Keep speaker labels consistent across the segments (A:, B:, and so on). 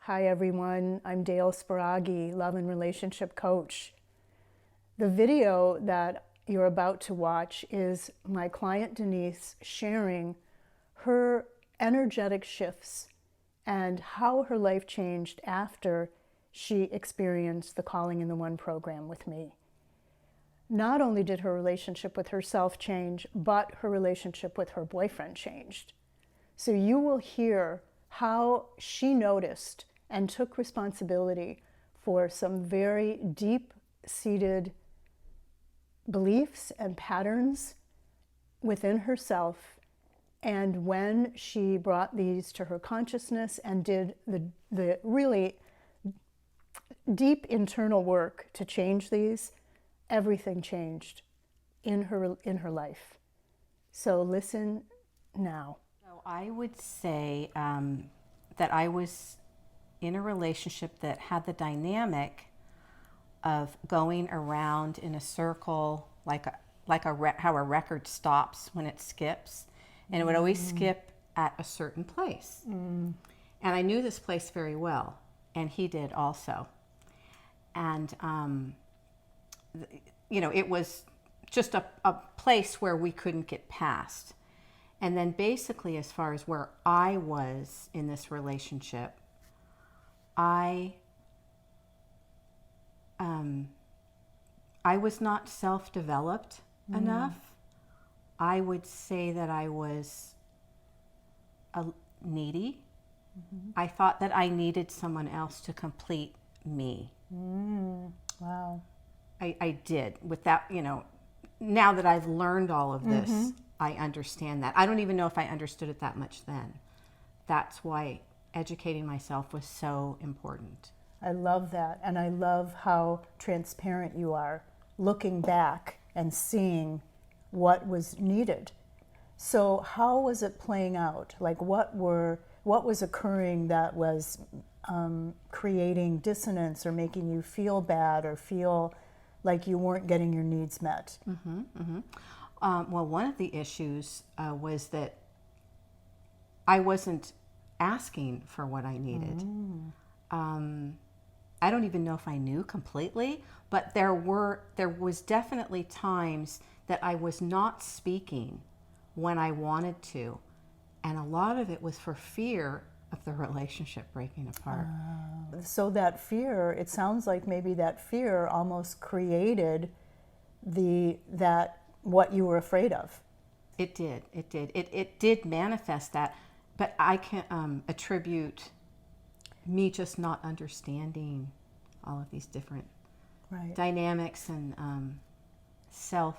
A: Hi everyone, I'm Dale Sparagi, love and relationship coach. The video that you're about to watch is my client Denise sharing her energetic shifts and how her life changed after she experienced the Calling in the One program with me. Not only did her relationship with herself change, but her relationship with her boyfriend changed. So you will hear how she noticed and took responsibility for some very deep-seated beliefs and patterns within herself. And when she brought these to her consciousness and did the really deep internal work to change these, everything changed in her life. So listen now.
B: So I would say that I was in a relationship that had the dynamic of going around in a circle, how a record stops when it skips, and it would always skip at a certain place. And I knew this place very well, and he did also. And it was just a place where we couldn't get past. And then basically, as far as where I was in this relationship, I was not self-developed enough. I would say that I was needy. I thought that I needed someone else to complete me.
A: Wow.
B: I did. With that, now that I've learned all of this, I understand that. I don't even know if I understood it that much then. That's why educating myself was so important.
A: I love that. And I love how transparent you are, looking back and seeing what was needed. So how was it playing out? Like what was occurring that was creating dissonance or making you feel bad or feel like you weren't getting your needs met?
B: Well, one of the issues was that I wasn't asking for what I needed. I don't even know if I knew completely, but there was definitely times that I was not speaking when I wanted to, and a lot of it was for fear of the relationship breaking apart.
A: So that fear, it sounds like maybe that fear almost created what you were afraid of.
B: It did. It did manifest that, but I can attribute me just not understanding all of these different dynamics and self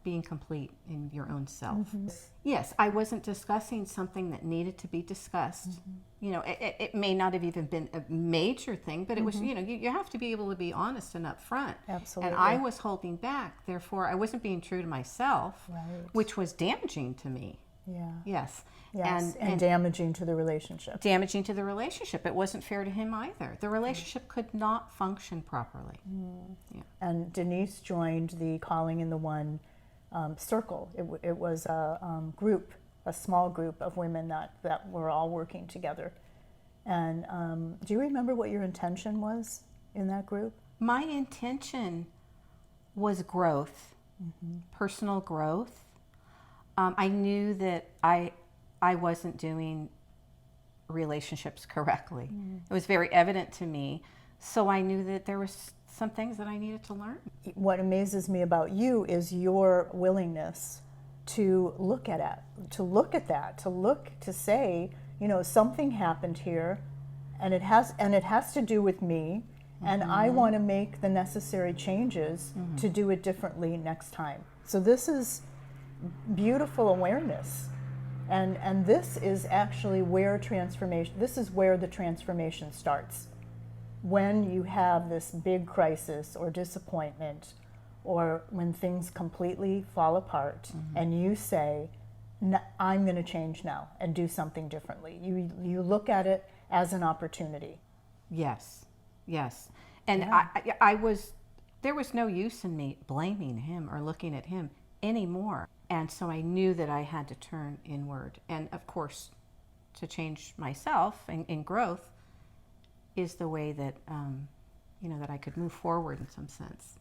B: being complete in your own self. Yes, I wasn't discussing something that needed to be discussed. It may not have even been a major thing, but it was, you have to be able to be honest and upfront.
A: Absolutely.
B: And I was holding back, therefore I wasn't being true to myself, which was damaging to me.
A: Yeah.
B: Yes.
A: And damaging to the relationship.
B: Damaging to the relationship. It wasn't fair to him either. The relationship could not function properly. Yeah.
A: And Denise joined the Calling in the One circle. It was a group, a small group of women that were all working together. And do you remember what your intention was in that group?
B: My intention was growth, personal growth. I knew that I wasn't doing relationships correctly. It was very evident to me. So I knew that there was some things that I needed to learn.
A: What amazes me about you is your willingness to look at it, to say, something happened here, and it has to do with me, and I want to make the necessary changes to do it differently next time. So this is beautiful awareness, and this is actually where the transformation starts. When you have this big crisis or disappointment, or when things completely fall apart, and you say, I'm going to change now and do something differently. You look at it as an opportunity.
B: Yes. And yeah. There was no use in me blaming him or looking at him anymore. And so I knew that I had to turn inward. And of course, to change myself in growth is the way that, that I could move forward in some sense.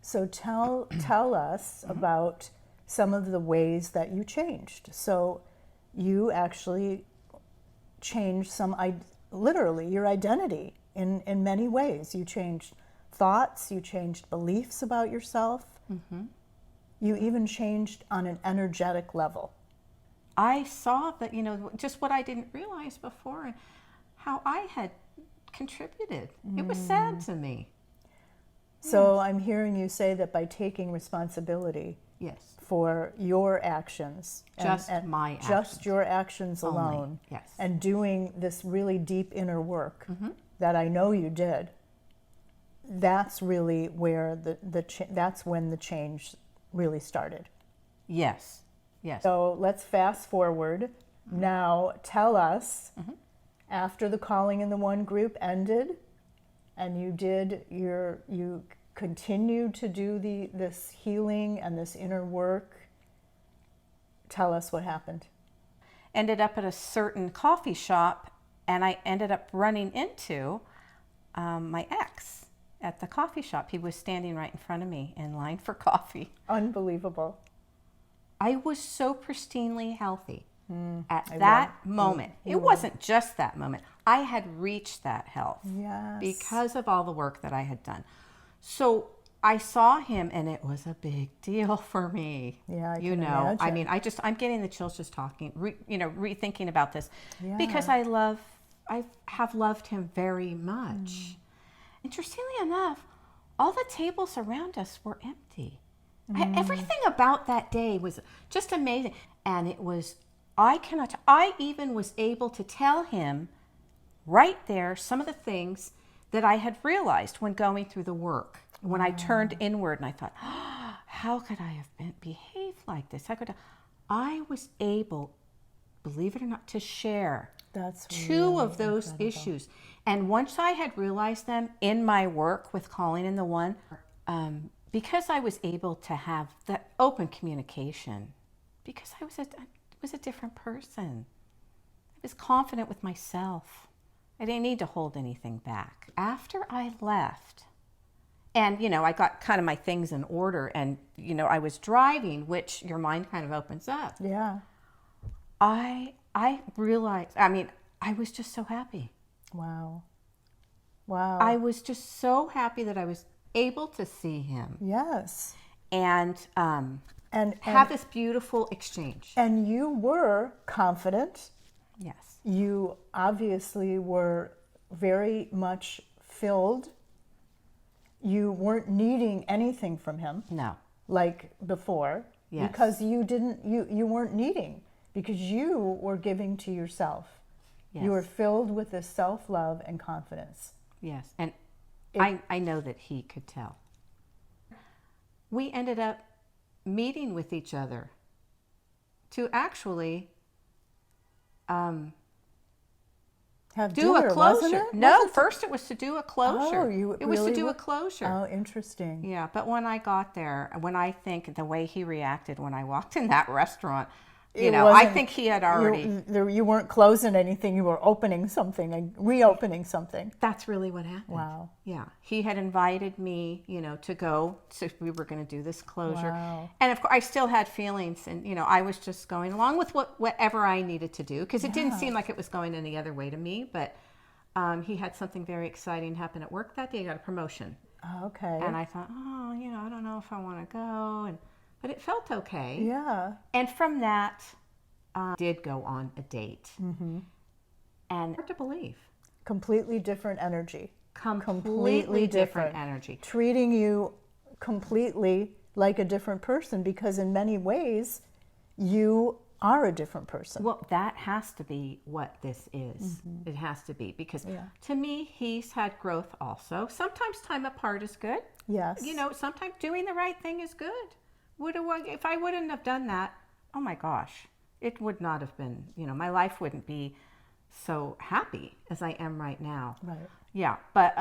A: So tell us about some of the ways that you changed. So you actually changed literally your identity in many ways. You changed thoughts, you changed beliefs about yourself. You even changed on an energetic level.
B: I saw that, just what I didn't realize before, and how I had contributed. It was sad to me.
A: So I'm hearing you say that by taking responsibility for your actions,
B: my actions,
A: just your actions
B: only,
A: alone,
B: yes,
A: and doing this really deep inner work that I know you did, that's really where that's when the change really started.
B: Yes. Yes.
A: So let's fast forward. Now tell us, after the Calling in the One group ended, and you continued to do this healing and this inner work. Tell us what happened.
B: Ended up at a certain coffee shop, and I ended up running into my ex at the coffee shop. He was standing right in front of me in line for coffee.
A: Unbelievable.
B: I was so pristinely healthy at that moment. It wasn't just that moment. I had reached that health because of all the work that I had done. So I saw him, and it was a big deal for me.
A: Yeah, I can imagine.
B: I mean, I'm getting the chills just talking, rethinking about this, because I have loved him very much. Interestingly enough, all the tables around us were empty. Everything about that day was just amazing. And it was, I even was able to tell him right there some of the things that I had realized when going through the work. When I turned inward and I thought, oh, how could I have behaved like this? I was able, believe it or not, to share two of those issues. And once I had realized them in my work with Calling in the One, because I was able to have that open communication, because I was a different person. I was confident with myself. I didn't need to hold anything back. After I left, and, I got kind of my things in order, and, I was driving, which your mind kind of opens up.
A: Yeah.
B: I realized, I was just so happy.
A: Wow.
B: I was just so happy that I was able to see him.
A: Yes.
B: And have this beautiful exchange.
A: And you were confident.
B: Yes.
A: You obviously were very much filled. You weren't needing anything from him.
B: No.
A: Like before.
B: Yes.
A: Because you weren't needing, because you were giving to yourself.
B: Yes.
A: You were filled with this self-love and confidence.
B: Yes. And I know that he could tell. We ended up meeting with each other to actually
A: have
B: do
A: dinner,
B: a closure.
A: wasn't it?
B: No, first it was to do a closure.
A: Oh,
B: it was to do a closure.
A: Oh, interesting.
B: Yeah, but when I got there, when I think the way he reacted when I walked in that restaurant, I think he had already...
A: You weren't closing anything, you were opening something, and reopening something.
B: That's really what happened.
A: Wow.
B: Yeah. He had invited me, to go, so we were going to do this closure.
A: Wow.
B: And of course, I still had feelings, and, I was just going along with whatever I needed to do, because it didn't seem like it was going any other way to me, but he had something very exciting happen at work that day. I got a promotion.
A: Oh, okay.
B: And I thought, I don't know if I want to go, but it felt okay.
A: Yeah.
B: And from that, did go on a date.
A: Mm-hmm.
B: And hard to believe.
A: Completely different energy.
B: Completely different energy.
A: Treating you completely like a different person, because in many ways, you are a different person.
B: Well, that has to be what this is. Mm-hmm. It has to be, because to me, he's had growth also. Sometimes time apart is good.
A: Yes.
B: Sometimes doing the right thing is good. If I wouldn't have done that, oh my gosh, it would not have been, my life wouldn't be so happy as I am right now.
A: Right.
B: Yeah, but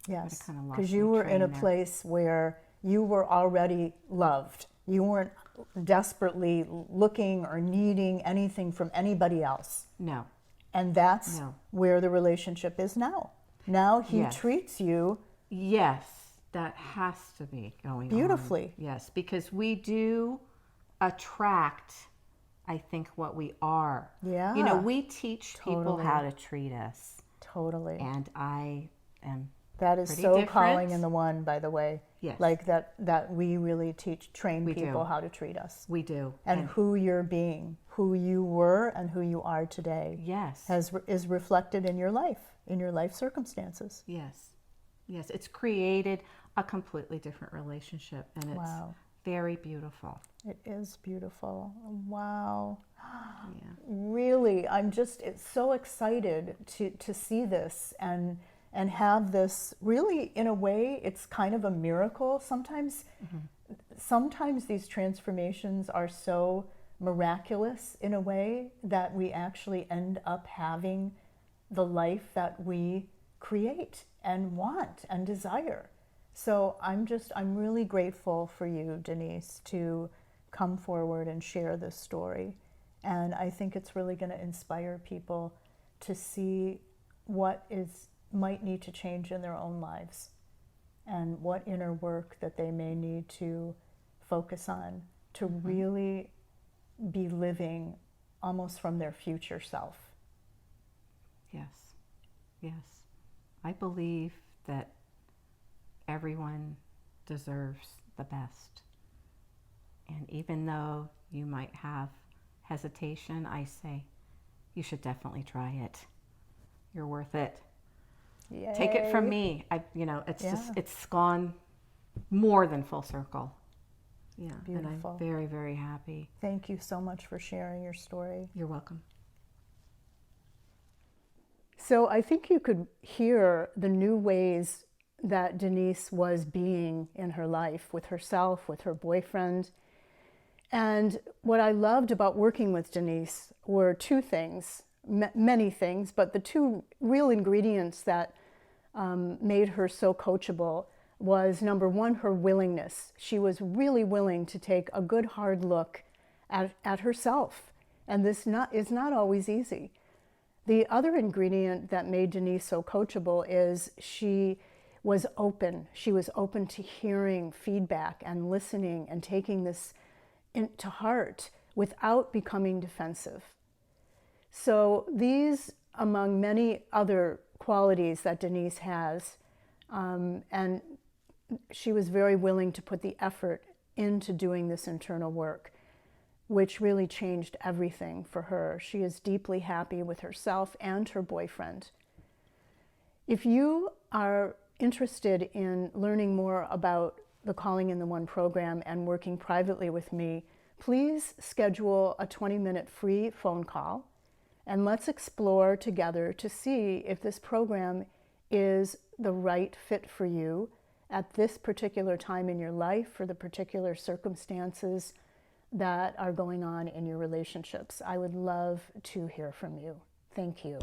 A: yes, because you were in a place where you were already loved. You weren't desperately looking or needing anything from anybody else.
B: No.
A: And that's where the relationship is now. Now he treats you.
B: Yes, that has to be going
A: beautifully.
B: On. Yes, because we do attract, I think, what we are.
A: Yeah.
B: You know, we teach people how to treat us.
A: Totally.
B: And I am
A: that is so
B: different.
A: Calling in the One, by the way.
B: Yes.
A: Like that we really train people how to treat us.
B: We do.
A: And who you're being, who you were and who you are today.
B: Yes.
A: Is reflected in your life circumstances.
B: Yes. Yes. It's created a completely different relationship, and it's very beautiful.
A: It is beautiful. Wow.
B: Yeah.
A: Really, I'm just so excited to see this and have this. Really, in a way, it's kind of a miracle. Sometimes these transformations are so miraculous in a way that we actually end up having the life that we create and want and desire. So I'm really grateful for you, Denise, to come forward and share this story. And I think it's really going to inspire people to see what might need to change in their own lives and what inner work that they may need to focus on to really be living almost from their future self.
B: Yes. Yes. I believe that everyone deserves the best. And even though you might have hesitation, I say you should definitely try it. You're worth it.
A: Yay.
B: Take it from me. It's just, it's gone more than full circle. Yeah.
A: Beautiful.
B: And I'm very, very happy.
A: Thank you so much for sharing your story.
B: You're welcome.
A: So I think you could hear the new ways that Denise was being in her life with herself, with her boyfriend. And what I loved about working with Denise were two things, many things, but the two real ingredients that made her so coachable was, number one, her willingness. She was really willing to take a good hard look at herself. And this is not always easy. The other ingredient that made Denise so coachable is she was open. She was open to hearing feedback and listening and taking this to heart without becoming defensive. So these, among many other qualities that Denise has, and she was very willing to put the effort into doing this internal work, which really changed everything for her. She is deeply happy with herself and her boyfriend. If you are interested in learning more about the Calling in the One program and working privately with me, please schedule a 20-minute free phone call, and let's explore together to see if this program is the right fit for you at this particular time in your life for the particular circumstances that are going on in your relationships. I would love to hear from you. Thank you.